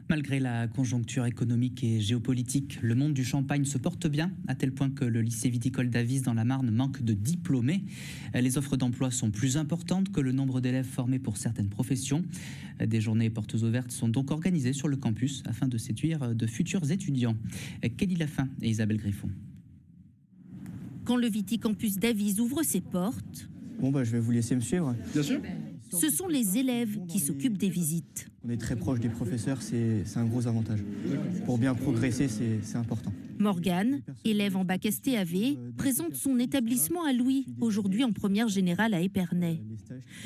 Malgré la conjoncture économique et géopolitique, le monde du champagne se porte bien, à tel point que le lycée viticole d'Avize dans la Marne manque de diplômés. Les offres d'emploi sont plus importantes que le nombre d'élèves formés pour certaines professions. Des journées portes ouvertes sont donc organisées sur le campus afin de séduire de futurs étudiants. Kelly Lafin et Isabelle Griffon. Quand le Viticampus d'Avize ouvre ses portes, Je vais vous laisser me suivre. Bien sûr. ce sont les élèves qui s'occupent des visites. On est très proche des professeurs, c'est un gros avantage. Pour bien progresser, c'est important. Morgane, élève en bac STAV, présente son établissement à Louis, aujourd'hui en première générale à Épernay.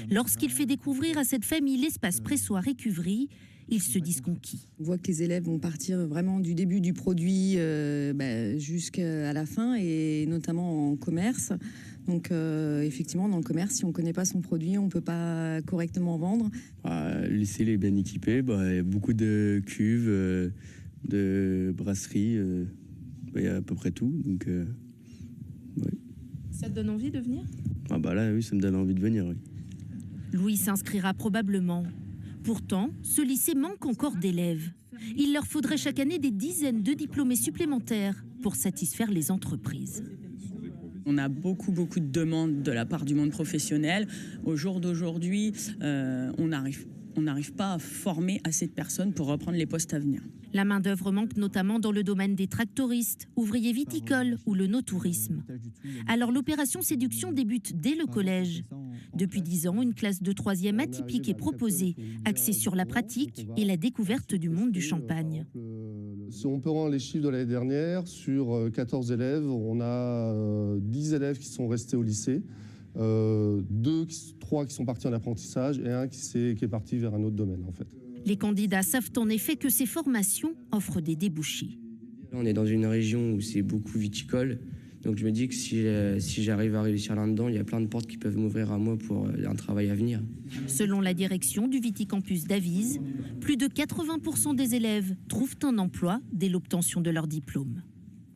Lorsqu'il fait découvrir à cette famille l'espace pressoir et cuverie, ils se disent conquis. On voit que les élèves vont partir vraiment du début du produit jusqu'à la fin, et notamment en commerce. Donc effectivement, dans le commerce, si on ne connaît pas son produit, on ne peut pas correctement vendre. Le lycée est bien équipé, il y a beaucoup de cuves, de brasseries, il y a à peu près tout. Donc, ouais. Ça te donne envie de venir ? Là, oui, ça me donne envie de venir, oui. Louis s'inscrira probablement. Pourtant, ce lycée manque encore d'élèves. Il leur faudrait chaque année des dizaines de diplômés supplémentaires pour satisfaire les entreprises. On a beaucoup de demandes de la part du monde professionnel. Au jour d'aujourd'hui, on n'arrive pas à former assez de personnes pour reprendre les postes à venir. La main-d'œuvre manque notamment dans le domaine des tractoristes, ouvriers viticoles ou le no-tourisme. Alors l'opération séduction débute dès le collège. Depuis 10 ans, une classe de 3e atypique est proposée, axée sur la pratique et la découverte du monde du champagne. Si on peut rendre les chiffres de l'année dernière, sur 14 élèves, on a 10 élèves qui sont restés au lycée, 3 qui sont partis en apprentissage et 1 qui est parti vers un autre domaine en fait. Les candidats savent en effet que ces formations offrent des débouchés. On est dans une région où c'est beaucoup viticole, donc je me dis que si j'arrive à réussir là-dedans, il y a plein de portes qui peuvent m'ouvrir à moi pour un travail à venir. Selon la direction du Viticampus d'Avize, plus de 80% des élèves trouvent un emploi dès l'obtention de leur diplôme.